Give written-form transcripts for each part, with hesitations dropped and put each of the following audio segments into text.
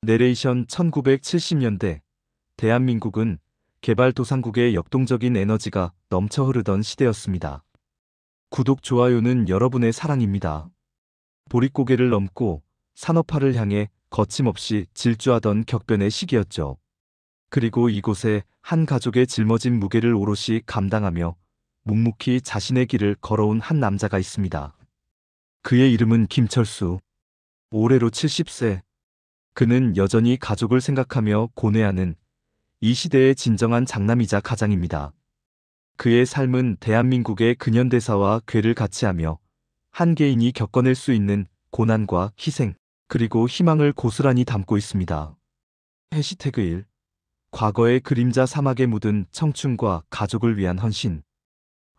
내레이션 1970년대 대한민국은 개발도상국의 역동적인 에너지가 넘쳐 흐르던 시대였습니다. 구독, 좋아요는 여러분의 사랑입니다. 보릿고개를 넘고 산업화를 향해 거침없이 질주하던 격변의 시기였죠. 그리고 이곳에 한 가족의 짊어진 무게를 오롯이 감당하며 묵묵히 자신의 길을 걸어온 한 남자가 있습니다. 그의 이름은 김철수. 올해로 70세. 그는 여전히 가족을 생각하며 고뇌하는 이 시대의 진정한 장남이자 가장입니다. 그의 삶은 대한민국의 근현대사와 궤를 같이 하며 한 개인이 겪어낼 수 있는 고난과 희생, 그리고 희망을 고스란히 담고 있습니다. 해시태그 1. 과거의 그림자 사막에 묻은 청춘과 가족을 위한 헌신.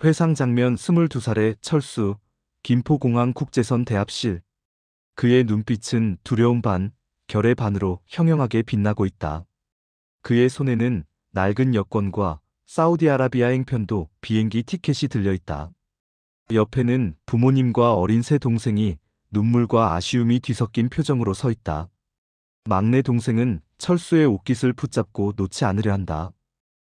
회상 장면 22살의 철수, 김포공항 국제선 대합실. 그의 눈빛은 두려움 반, 결의 반으로 형형하게 빛나고 있다. 그의 손에는 낡은 여권과 사우디아라비아행 편도 비행기 티켓이 들려있다. 옆에는 부모님과 어린 새 동생이 눈물과 아쉬움이 뒤섞인 표정으로 서 있다. 막내 동생은 철수의 옷깃을 붙잡고 놓지 않으려 한다.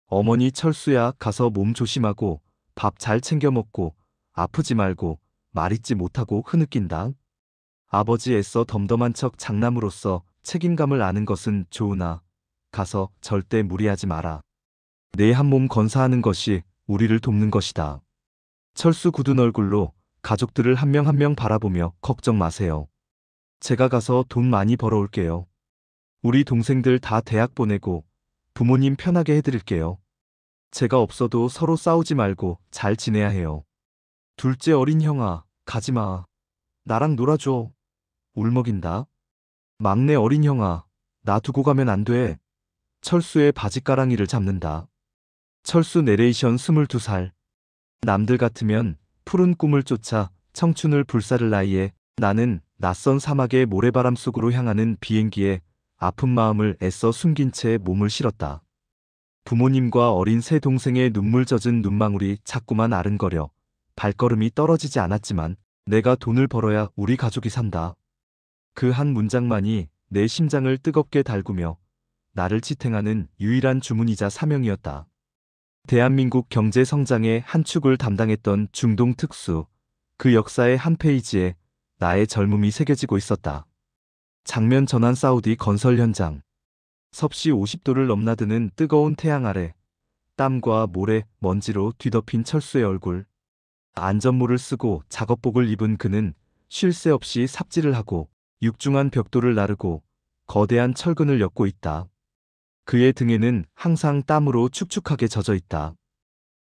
어머니, 철수야, 가서 몸 조심하고 밥 잘 챙겨 먹고 아프지 말고 말 잊지 못하고 흐느낀다. 아버지, 애써 덤덤한 척 장남으로서 책임감을 아는 것은 좋으나 가서 절대 무리하지 마라. 내 한 몸 건사하는 것이 우리를 돕는 것이다. 철수 굳은 얼굴로 가족들을 한 명 한 명 바라보며 걱정 마세요. 제가 가서 돈 많이 벌어올게요. 우리 동생들 다 대학 보내고 부모님 편하게 해드릴게요. 제가 없어도 서로 싸우지 말고 잘 지내야 해요. 둘째 어린 형아, 가지마. 나랑 놀아줘. 울먹인다. 막내 어린 형아, 나 두고 가면 안 돼. 철수의 바지가랑이를 잡는다. 철수 내레이션 22살. 남들 같으면 푸른 꿈을 쫓아 청춘을 불사를 나이에 나는 낯선 사막의 모래바람 속으로 향하는 비행기에 아픈 마음을 애써 숨긴 채 몸을 실었다. 부모님과 어린 새 동생의 눈물 젖은 눈망울이 자꾸만 아른거려 발걸음이 떨어지지 않았지만 내가 돈을 벌어야 우리 가족이 산다. 그 한 문장만이 내 심장을 뜨겁게 달구며 나를 지탱하는 유일한 주문이자 사명이었다. 대한민국 경제 성장의 한 축을 담당했던 중동 특수, 그 역사의 한 페이지에 나의 젊음이 새겨지고 있었다. 장면 전환 사우디 건설 현장. 섭씨 50도를 넘나드는 뜨거운 태양 아래 땀과 모래, 먼지로 뒤덮인 철수의 얼굴. 안전모를 쓰고 작업복을 입은 그는 쉴 새 없이 삽질을 하고 육중한 벽돌을 나르고 거대한 철근을 엮고 있다. 그의 등에는 항상 땀으로 축축하게 젖어 있다.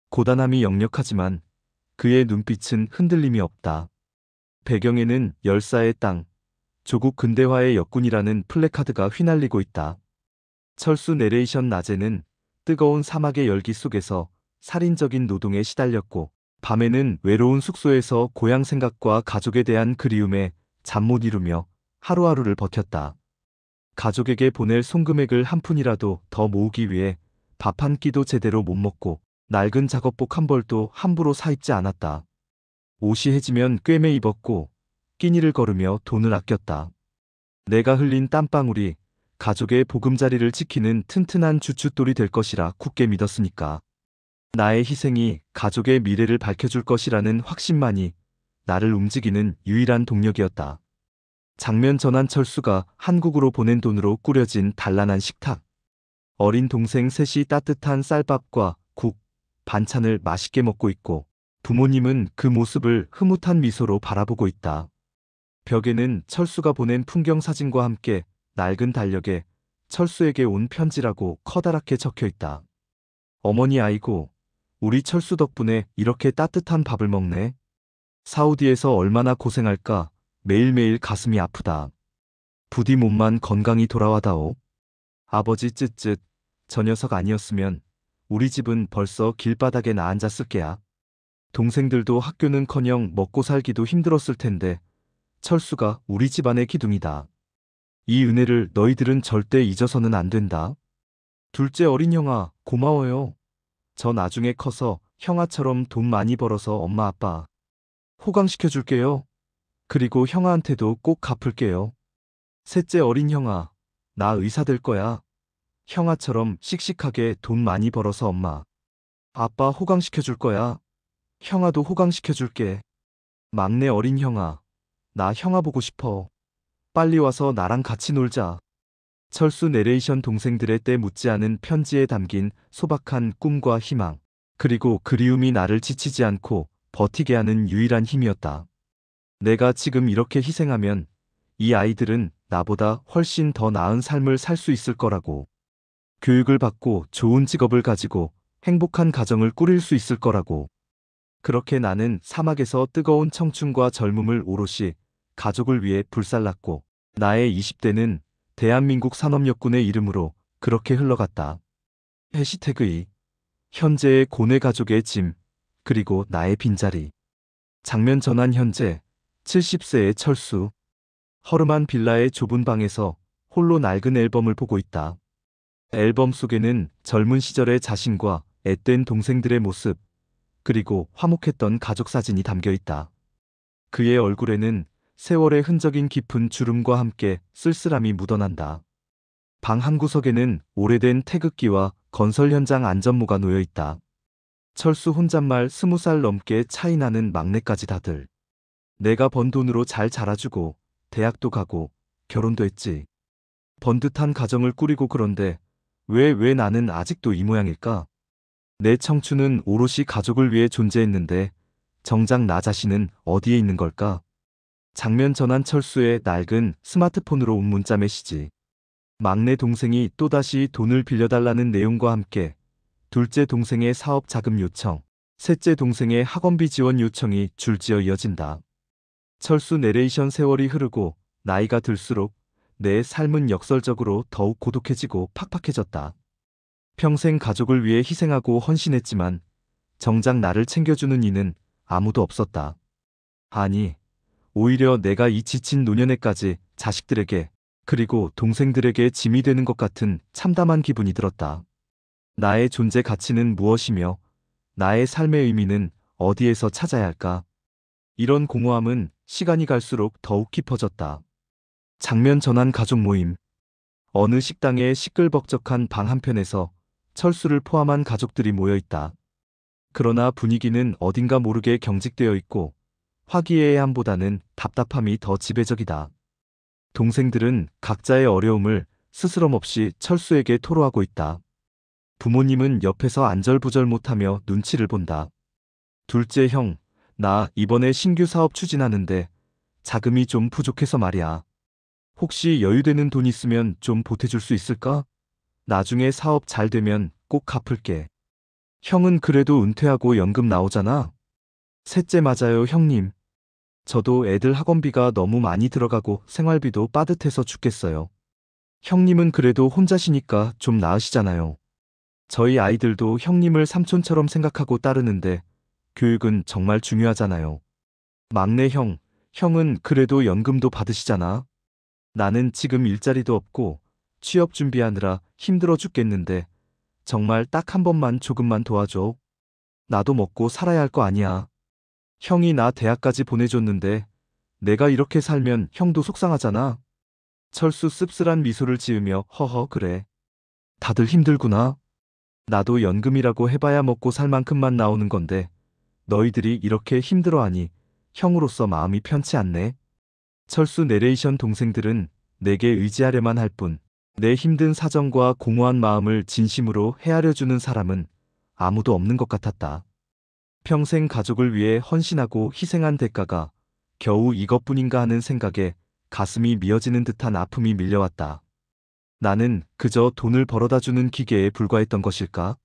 고단함이 역력하지만 그의 눈빛은 흔들림이 없다. 배경에는 열사의 땅, 조국 근대화의 역군이라는 플래카드가 휘날리고 있다. 철수 내레이션. 낮에는 뜨거운 사막의 열기 속에서 살인적인 노동에 시달렸고 밤에는 외로운 숙소에서 고향 생각과 가족에 대한 그리움에 잠 못 이루며 하루하루를 버텼다. 가족에게 보낼 송금액을 한 푼이라도 더 모으기 위해 밥 한 끼도 제대로 못 먹고 낡은 작업복 한 벌도 함부로 사 입지 않았다. 옷이 해지면 꿰매 입었고 끼니를 거르며 돈을 아꼈다. 내가 흘린 땀방울이 가족의 보금자리를 지키는 튼튼한 주춧돌이 될 것이라 굳게 믿었으니까. 나의 희생이 가족의 미래를 밝혀줄 것이라는 확신만이 나를 움직이는 유일한 동력이었다. 장면 전환. 철수가 한국으로 보낸 돈으로 꾸려진 단란한 식탁. 어린 동생 셋이 따뜻한 쌀밥과 국, 반찬을 맛있게 먹고 있고 부모님은 그 모습을 흐뭇한 미소로 바라보고 있다. 벽에는 철수가 보낸 풍경 사진과 함께 낡은 달력에 철수에게 온 편지라고 커다랗게 적혀 있다. 어머니, 아이고, 우리 철수 덕분에 이렇게 따뜻한 밥을 먹네. 사우디에서 얼마나 고생할까. 매일매일 가슴이 아프다. 부디 몸만 건강히 돌아와다오. 아버지, 쯧쯧. 저 녀석 아니었으면 우리 집은 벌써 길바닥에 나 앉았을 게야. 동생들도 학교는커녕 먹고 살기도 힘들었을 텐데 철수가 우리 집안의 기둥이다. 이 은혜를 너희들은 절대 잊어서는 안 된다. 둘째 어린 형아, 고마워요. 저 나중에 커서 형아처럼 돈 많이 벌어서 엄마 아빠 호강시켜줄게요. 그리고 형아한테도 꼭 갚을게요. 셋째 어린 형아, 나 의사 될 거야. 형아처럼 씩씩하게 돈 많이 벌어서 엄마, 아빠 호강시켜 줄 거야. 형아도 호강시켜 줄게. 막내 어린 형아, 나 형아 보고 싶어. 빨리 와서 나랑 같이 놀자. 철수 내레이션 동생들의 때 묻지 않은 편지에 담긴 소박한 꿈과 희망, 그리고 그리움이 나를 지치지 않고 버티게 하는 유일한 힘이었다. 내가 지금 이렇게 희생하면 이 아이들은 나보다 훨씬 더 나은 삶을 살 수 있을 거라고. 교육을 받고 좋은 직업을 가지고 행복한 가정을 꾸릴 수 있을 거라고. 그렇게 나는 사막에서 뜨거운 청춘과 젊음을 오롯이 가족을 위해 불살랐고, 나의 20대는 대한민국 산업역군의 이름으로 그렇게 흘러갔다. 해시태그 2. 현재의 고뇌 가족의 짐, 그리고 나의 빈자리. 장면 전환. 현재 70세의 철수. 허름한 빌라의 좁은 방에서 홀로 낡은 앨범을 보고 있다. 앨범 속에는 젊은 시절의 자신과 앳된 동생들의 모습, 그리고 화목했던 가족 사진이 담겨 있다. 그의 얼굴에는 세월의 흔적인 깊은 주름과 함께 쓸쓸함이 묻어난다. 방 한구석에는 오래된 태극기와 건설 현장 안전모가 놓여 있다. 철수 혼잣말 20살 넘게 차이 나는 막내까지 다들. 내가 번 돈으로 잘 자라주고 대학도 가고 결혼도 했지. 번듯한 가정을 꾸리고. 그런데 왜 나는 아직도 이 모양일까? 내 청춘은 오롯이 가족을 위해 존재했는데 정작 나 자신은 어디에 있는 걸까? 장면 전환. 철수의 낡은 스마트폰으로 온 문자 메시지. 막내 동생이 또다시 돈을 빌려달라는 내용과 함께 둘째 동생의 사업 자금 요청, 셋째 동생의 학원비 지원 요청이 줄지어 이어진다. 철수 내레이션. 세월이 흐르고 나이가 들수록 내 삶은 역설적으로 더욱 고독해지고 팍팍해졌다. 평생 가족을 위해 희생하고 헌신했지만 정작 나를 챙겨주는 이는 아무도 없었다. 아니, 오히려 내가 이 지친 노년에까지 자식들에게, 그리고 동생들에게 짐이 되는 것 같은 참담한 기분이 들었다. 나의 존재 가치는 무엇이며 나의 삶의 의미는 어디에서 찾아야 할까? 이런 공허함은 시간이 갈수록 더욱 깊어졌다. 장면 전환. 가족 모임. 어느 식당의 시끌벅적한 방 한편에서 철수를 포함한 가족들이 모여 있다. 그러나 분위기는 어딘가 모르게 경직되어 있고 화기애애함보다는 답답함이 더 지배적이다. 동생들은 각자의 어려움을 스스럼 없이 철수에게 토로하고 있다. 부모님은 옆에서 안절부절 못하며 눈치를 본다. 둘째 형, 나 이번에 신규 사업 추진하는데 자금이 좀 부족해서 말이야. 혹시 여유되는 돈 있으면 좀 보태줄 수 있을까? 나중에 사업 잘 되면 꼭 갚을게. 형은 그래도 은퇴하고 연금 나오잖아. 셋째 맞아요, 형님. 저도 애들 학원비가 너무 많이 들어가고 생활비도 빠듯해서 죽겠어요. 형님은 그래도 혼자시니까 좀 나으시잖아요. 저희 아이들도 형님을 삼촌처럼 생각하고 따르는데 교육은 정말 중요하잖아요. 막내 형, 형은 그래도 연금도 받으시잖아. 나는 지금 일자리도 없고 취업 준비하느라 힘들어 죽겠는데 정말 딱 한 번만 조금만 도와줘. 나도 먹고 살아야 할 거 아니야. 형이 나 대학까지 보내줬는데 내가 이렇게 살면 형도 속상하잖아. 철수 씁쓸한 미소를 지으며 허허 그래. 다들 힘들구나. 나도 연금이라고 해봐야 먹고 살 만큼만 나오는 건데 너희들이 이렇게 힘들어하니 형으로서 마음이 편치 않네. 철수 내레이션. 동생들은 내게 의지하려만 할 뿐 내 힘든 사정과 공허한 마음을 진심으로 헤아려주는 사람은 아무도 없는 것 같았다. 평생 가족을 위해 헌신하고 희생한 대가가 겨우 이것뿐인가 하는 생각에 가슴이 미어지는 듯한 아픔이 밀려왔다. 나는 그저 돈을 벌어다주는 기계에 불과했던 것일까?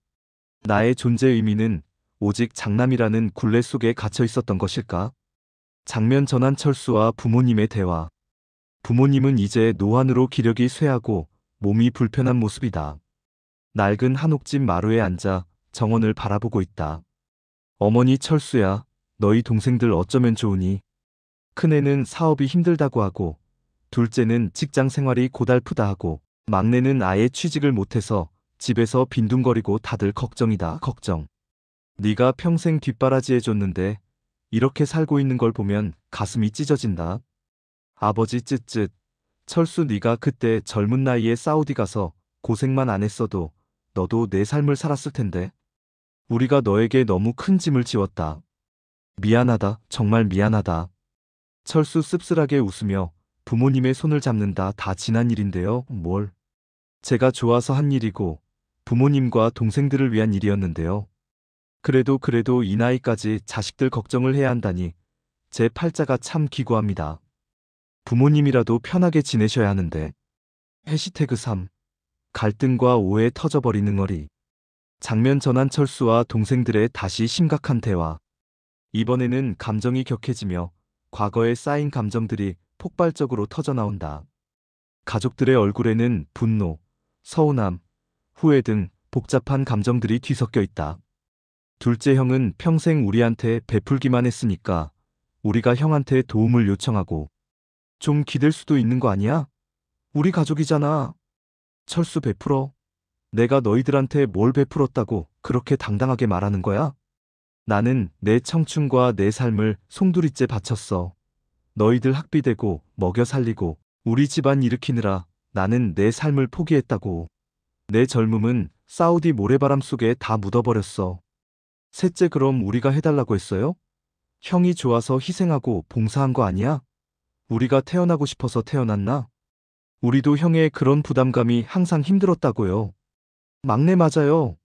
나의 존재 의미는 오직 장남이라는 굴레 속에 갇혀 있었던 것일까? 장면 전환. 철수와 부모님의 대화. 부모님은 이제 노안으로 기력이 쇠하고 몸이 불편한 모습이다. 낡은 한옥집 마루에 앉아 정원을 바라보고 있다. 어머니 철수야, 너희 동생들 어쩌면 좋으니? 큰애는 사업이 힘들다고 하고, 둘째는 직장 생활이 고달프다 하고, 막내는 아예 취직을 못해서 집에서 빈둥거리고 다들 걱정이다, 걱정. 네가 평생 뒷바라지 해줬는데 이렇게 살고 있는 걸 보면 가슴이 찢어진다. 아버지 쯧쯧. 철수 네가 그때 젊은 나이에 사우디 가서 고생만 안 했어도 너도 내 삶을 살았을 텐데. 우리가 너에게 너무 큰 짐을 지웠다. 미안하다. 정말 미안하다. 철수 씁쓸하게 웃으며 부모님의 손을 잡는다. 다 지난 일인데요. 뭘. 제가 좋아서 한 일이고 부모님과 동생들을 위한 일이었는데요. 그래도 이 나이까지 자식들 걱정을 해야 한다니 제 팔자가 참 기구합니다. 부모님이라도 편하게 지내셔야 하는데. 해시태그 3. 갈등과 오해 터져버리는 어리. 장면 전환 철수와 동생들의 다시 심각한 대화. 이번에는 감정이 격해지며 과거에 쌓인 감정들이 폭발적으로 터져나온다. 가족들의 얼굴에는 분노, 서운함, 후회 등 복잡한 감정들이 뒤섞여 있다. 둘째 형은 평생 우리한테 베풀기만 했으니까 우리가 형한테 도움을 요청하고 좀 기댈 수도 있는 거 아니야? 우리 가족이잖아. 철수 베풀어. 내가 너희들한테 뭘 베풀었다고 그렇게 당당하게 말하는 거야? 나는 내 청춘과 내 삶을 송두리째 바쳤어. 너희들 학비 대고 먹여 살리고 우리 집안 일으키느라 나는 내 삶을 포기했다고. 내 젊음은 사우디 모래바람 속에 다 묻어버렸어. 셋째, 그럼 우리가 해달라고 했어요? 형이 좋아서 희생하고 봉사한 거 아니야? 우리가 태어나고 싶어서 태어났나? 우리도 형의 그런 부담감이 항상 힘들었다고요. 막내 맞아요.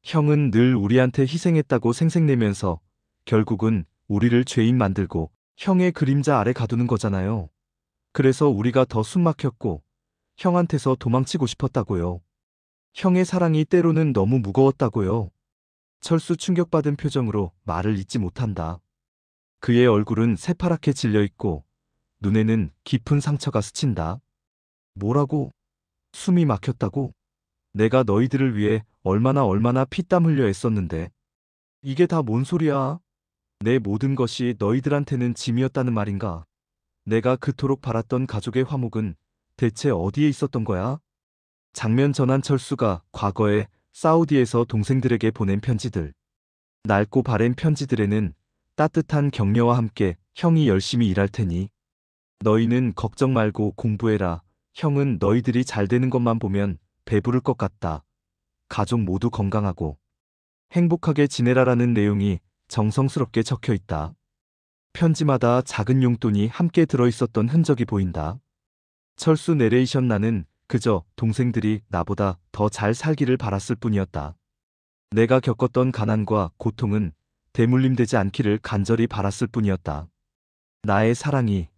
형은 늘 우리한테 희생했다고 생색내면서 결국은 우리를 죄인 만들고 형의 그림자 아래 가두는 거잖아요. 그래서 우리가 더 숨막혔고 형한테서 도망치고 싶었다고요. 형의 사랑이 때로는 너무 무거웠다고요. 철수 충격받은 표정으로 말을 잇지 못한다. 그의 얼굴은 새파랗게 질려있고 눈에는 깊은 상처가 스친다. 뭐라고? 숨이 막혔다고? 내가 너희들을 위해 얼마나 피땀 흘려 애썼는데. 이게 다 뭔 소리야? 내 모든 것이 너희들한테는 짐이었다는 말인가? 내가 그토록 바랐던 가족의 화목은 대체 어디에 있었던 거야? 장면 전환 철수가 과거에 사우디에서 동생들에게 보낸 편지들. 낡고 바랜 편지들에는 따뜻한 격려와 함께 형이 열심히 일할 테니 너희는 걱정 말고 공부해라. 형은 너희들이 잘 되는 것만 보면 배부를 것 같다. 가족 모두 건강하고 행복하게 지내라라는 내용이 정성스럽게 적혀 있다. 편지마다 작은 용돈이 함께 들어있었던 흔적이 보인다. 철수 내레이션. 나는 그저 동생들이 나보다 더 잘 살기를 바랐을 뿐이었다. 내가 겪었던 가난과 고통은 대물림되지 않기를 간절히 바랐을 뿐이었다. 나의 사랑이,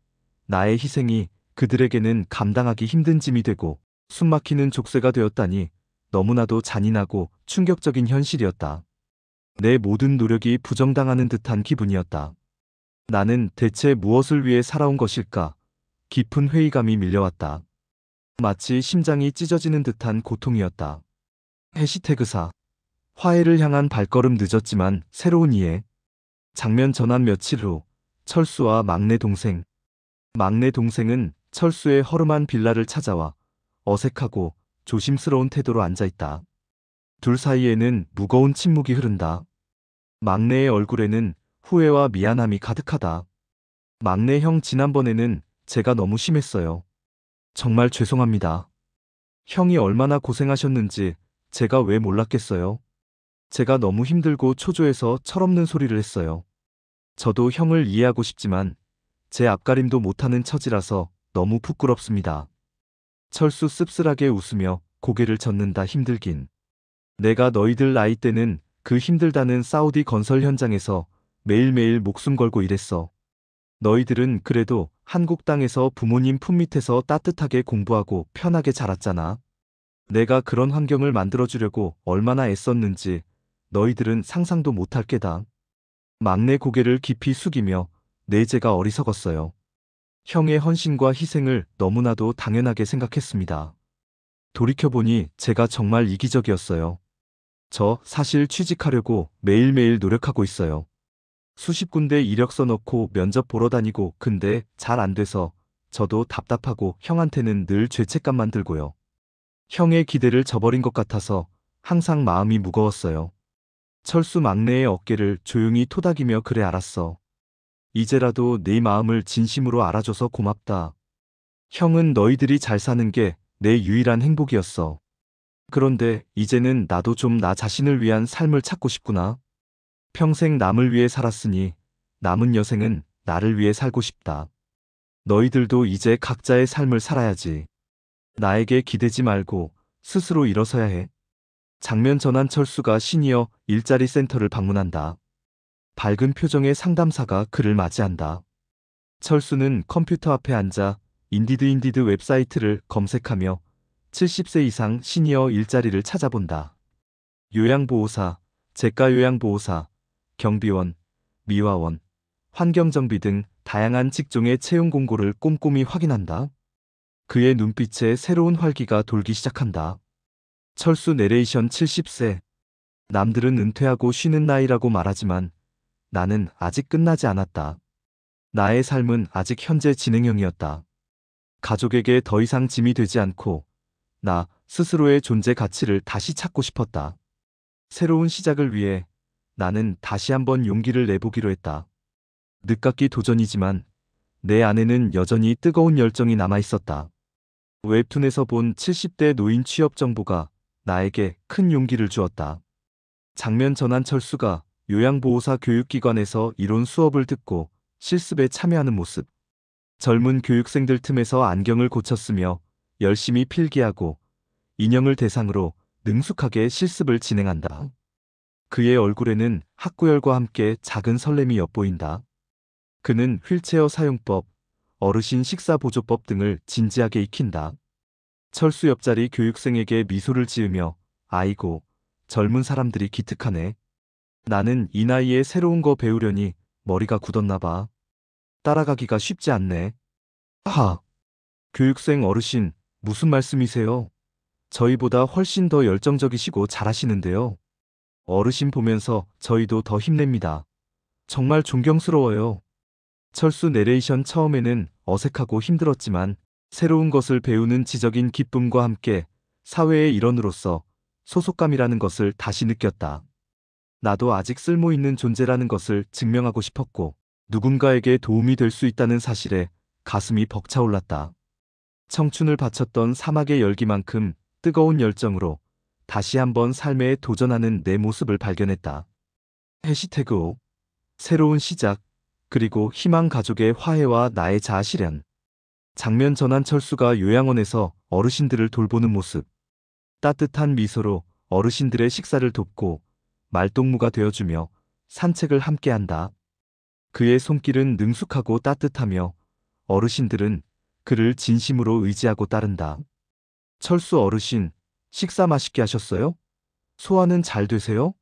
나의 희생이 그들에게는 감당하기 힘든 짐이 되고 숨막히는 족쇄가 되었다니 너무나도 잔인하고 충격적인 현실이었다. 내 모든 노력이 부정당하는 듯한 기분이었다. 나는 대체 무엇을 위해 살아온 것일까? 깊은 회의감이 밀려왔다. 마치 심장이 찢어지는 듯한 고통이었다. 해시태그 4. 화해를 향한 발걸음. 늦었지만 새로운 이해. 장면 전환 며칠 후 철수와 막내 동생은 철수의 허름한 빌라를 찾아와 어색하고 조심스러운 태도로 앉아있다. 둘 사이에는 무거운 침묵이 흐른다. 막내의 얼굴에는 후회와 미안함이 가득하다. 막내 형, 지난번에는 제가 너무 심했어요. 정말 죄송합니다. 형이 얼마나 고생하셨는지 제가 왜 몰랐겠어요. 제가 너무 힘들고 초조해서 철없는 소리를 했어요. 저도 형을 이해하고 싶지만 제 앞가림도 못하는 처지라서 너무 부끄럽습니다. 철수 씁쓸하게 웃으며 고개를 젓는다. 힘들긴. 내가 너희들 나이 때는 그 힘들다는 사우디 건설 현장에서 매일매일 목숨 걸고 일했어. 너희들은 그래도 한국 땅에서 부모님 품밑에서 따뜻하게 공부하고 편하게 자랐잖아. 내가 그런 환경을 만들어주려고 얼마나 애썼는지 너희들은 상상도 못할 게다. 막내 고개를 깊이 숙이며 내재가 어리석었어요. 형의 헌신과 희생을 너무나도 당연하게 생각했습니다. 돌이켜보니 제가 정말 이기적이었어요. 저 사실 취직하려고 매일매일 노력하고 있어요. 수십 군데 이력서 넣고 면접 보러 다니고 근데 잘 안 돼서 저도 답답하고 형한테는 늘 죄책감만 들고요. 형의 기대를 저버린 것 같아서 항상 마음이 무거웠어요. 철수 막내의 어깨를 조용히 토닥이며 그래 알았어. 이제라도 네 마음을 진심으로 알아줘서 고맙다. 형은 너희들이 잘 사는 게 내 유일한 행복이었어. 그런데 이제는 나도 좀 나 자신을 위한 삶을 찾고 싶구나. 평생 남을 위해 살았으니 남은 여생은 나를 위해 살고 싶다. 너희들도 이제 각자의 삶을 살아야지. 나에게 기대지 말고 스스로 일어서야 해. 장면 전환 철수가 시니어 일자리 센터를 방문한다. 밝은 표정의 상담사가 그를 맞이한다. 철수는 컴퓨터 앞에 앉아 인디드 웹사이트를 검색하며 70세 이상 시니어 일자리를 찾아본다. 요양보호사, 재가요양보호사, 경비원, 미화원, 환경정비 등 다양한 직종의 채용 공고를 꼼꼼히 확인한다. 그의 눈빛에 새로운 활기가 돌기 시작한다. 철수 내레이션 70세. 남들은 은퇴하고 쉬는 나이라고 말하지만 나는 아직 끝나지 않았다. 나의 삶은 아직 현재 진행형이었다. 가족에게 더 이상 짐이 되지 않고 나 스스로의 존재 가치를 다시 찾고 싶었다. 새로운 시작을 위해 나는 다시 한번 용기를 내보기로 했다. 늦깎이 도전이지만 내 안에는 여전히 뜨거운 열정이 남아 있었다. 웹툰에서 본 70대 노인 취업 정보가 나에게 큰 용기를 주었다. 장면 전환 철수가 요양보호사 교육기관에서 이론 수업을 듣고 실습에 참여하는 모습. 젊은 교육생들 틈에서 안경을 고쳤으며 열심히 필기하고 인형을 대상으로 능숙하게 실습을 진행한다. 그의 얼굴에는 학구열과 함께 작은 설렘이 엿보인다. 그는 휠체어 사용법, 어르신 식사보조법 등을 진지하게 익힌다. 철수 옆자리 교육생에게 미소를 지으며 아이고, 젊은 사람들이 기특하네. 나는 이 나이에 새로운 거 배우려니 머리가 굳었나 봐. 따라가기가 쉽지 않네. 하! 교육생 어르신, 무슨 말씀이세요? 저희보다 훨씬 더 열정적이시고 잘하시는데요. 어르신 보면서 저희도 더 힘냅니다. 정말 존경스러워요. 철수 내레이션 처음에는 어색하고 힘들었지만 새로운 것을 배우는 지적인 기쁨과 함께 사회의 일원으로서 소속감이라는 것을 다시 느꼈다. 나도 아직 쓸모있는 존재라는 것을 증명하고 싶었고 누군가에게 도움이 될 수 있다는 사실에 가슴이 벅차올랐다. 청춘을 바쳤던 사막의 열기만큼 뜨거운 열정으로 다시 한번 삶에 도전하는 내 모습을 발견했다. 해시태그 5. 새로운 시작, 그리고 희망 가족의 화해와 나의 자아 실현. 장면 전환 철수가 요양원에서 어르신들을 돌보는 모습. 따뜻한 미소로 어르신들의 식사를 돕고 말동무가 되어주며 산책을 함께한다. 그의 손길은 능숙하고 따뜻하며 어르신들은 그를 진심으로 의지하고 따른다. 철수 어르신, 식사 맛있게 하셨어요? 소화는 잘 되세요?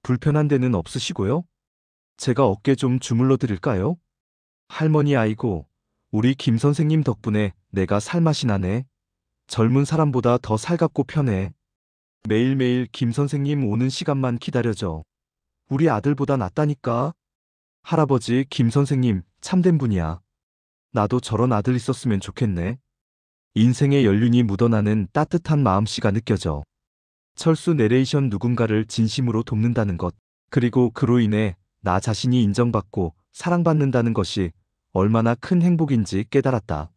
불편한 데는 없으시고요? 제가 어깨 좀 주물러 드릴까요? 할머니 아이고, 우리 김 선생님 덕분에 내가 살맛이 나네. 젊은 사람보다 더 살갑고 편해. 매일매일 김 선생님 오는 시간만 기다려줘. 우리 아들보다 낫다니까. 할아버지 김 선생님 참된 분이야. 나도 저런 아들 있었으면 좋겠네. 인생의 연륜이 묻어나는 따뜻한 마음씨가 느껴져. 철수 내레이션 누군가를 진심으로 돕는다는 것, 그리고 그로 인해 나 자신이 인정받고 사랑받는다는 것이 얼마나 큰 행복인지 깨달았다.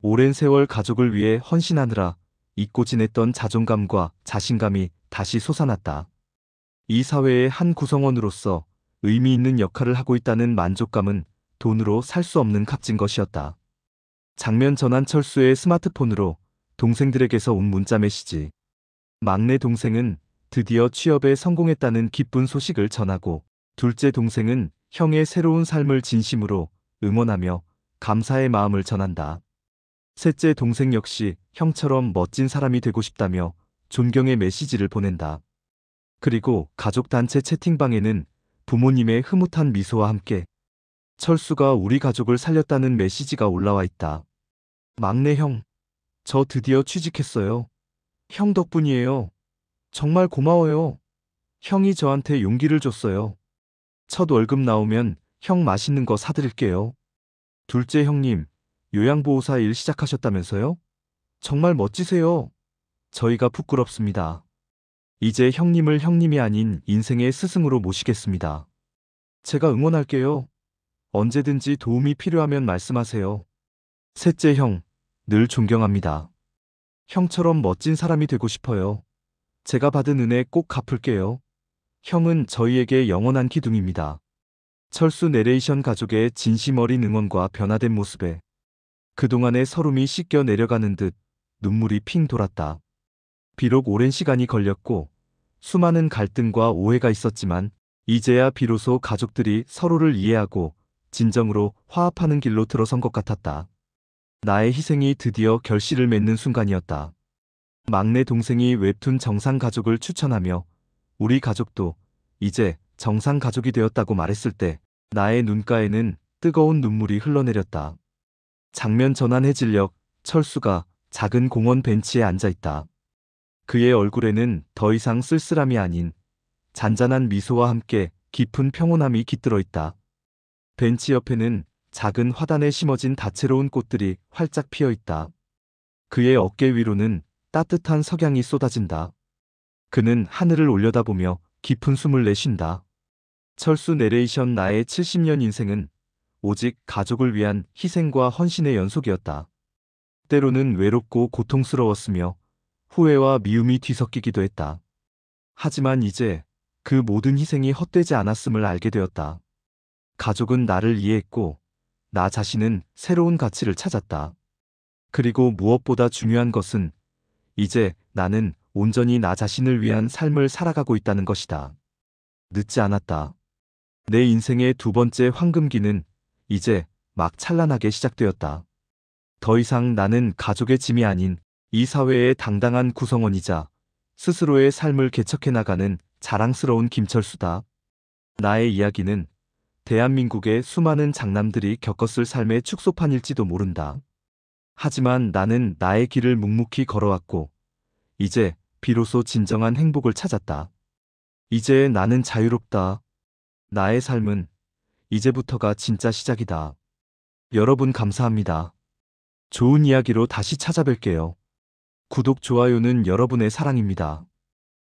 오랜 세월 가족을 위해 헌신하느라 잊고 지냈던 자존감과 자신감이 다시 솟아났다. 이 사회의 한 구성원으로서 의미 있는 역할을 하고 있다는 만족감은 돈으로 살 수 없는 값진 것이었다. 장면 전환 철수의 스마트폰으로 동생들에게서 온 문자 메시지. 막내 동생은 드디어 취업에 성공했다는 기쁜 소식을 전하고 둘째 동생은 형의 새로운 삶을 진심으로 응원하며 감사의 마음을 전한다. 셋째 동생 역시 형처럼 멋진 사람이 되고 싶다며 존경의 메시지를 보낸다. 그리고 가족단체 채팅방에는 부모님의 흐뭇한 미소와 함께 철수가 우리 가족을 살렸다는 메시지가 올라와 있다. 막내 형, 저 드디어 취직했어요. 형 덕분이에요. 정말 고마워요. 형이 저한테 용기를 줬어요. 첫 월급 나오면 형 맛있는 거 사드릴게요. 둘째 형님, 요양보호사 일 시작하셨다면서요? 정말 멋지세요. 저희가 부끄럽습니다. 이제 형님을 형님이 아닌 인생의 스승으로 모시겠습니다. 제가 응원할게요. 언제든지 도움이 필요하면 말씀하세요. 셋째 형, 늘 존경합니다. 형처럼 멋진 사람이 되고 싶어요. 제가 받은 은혜 꼭 갚을게요. 형은 저희에게 영원한 기둥입니다. 철수 내레이션 가족의 진심 어린 응원과 변화된 모습에 그동안의 서름이 씻겨 내려가는 듯 눈물이 핑 돌았다. 비록 오랜 시간이 걸렸고 수많은 갈등과 오해가 있었지만 이제야 비로소 가족들이 서로를 이해하고 진정으로 화합하는 길로 들어선 것 같았다. 나의 희생이 드디어 결실을 맺는 순간이었다. 막내 동생이 웹툰 정상가족을 추천하며 우리 가족도 이제 정상가족이 되었다고 말했을 때 나의 눈가에는 뜨거운 눈물이 흘러내렸다. 장면 전환해질녘 철수가 작은 공원 벤치에 앉아있다. 그의 얼굴에는 더 이상 쓸쓸함이 아닌 잔잔한 미소와 함께 깊은 평온함이 깃들어 있다. 벤치 옆에는 작은 화단에 심어진 다채로운 꽃들이 활짝 피어 있다. 그의 어깨 위로는 따뜻한 석양이 쏟아진다. 그는 하늘을 올려다보며 깊은 숨을 내쉰다. 철수 내레이션 나의 70년 인생은 오직 가족을 위한 희생과 헌신의 연속이었다. 때로는 외롭고 고통스러웠으며 후회와 미움이 뒤섞이기도 했다. 하지만 이제 그 모든 희생이 헛되지 않았음을 알게 되었다. 가족은 나를 이해했고 나 자신은 새로운 가치를 찾았다. 그리고 무엇보다 중요한 것은 이제 나는 온전히 나 자신을 위한 삶을 살아가고 있다는 것이다. 늦지 않았다. 내 인생의 두 번째 황금기는 이제 막 찬란하게 시작되었다. 더 이상 나는 가족의 짐이 아닌 이 사회의 당당한 구성원이자 스스로의 삶을 개척해 나가는 자랑스러운 김철수다. 나의 이야기는 대한민국의 수많은 장남들이 겪었을 삶의 축소판일지도 모른다. 하지만 나는 나의 길을 묵묵히 걸어왔고 이제 비로소 진정한 행복을 찾았다. 이제 나는 자유롭다. 나의 삶은 이제부터가 진짜 시작이다. 여러분 감사합니다. 좋은 이야기로 다시 찾아뵐게요. 구독, 좋아요는 여러분의 사랑입니다.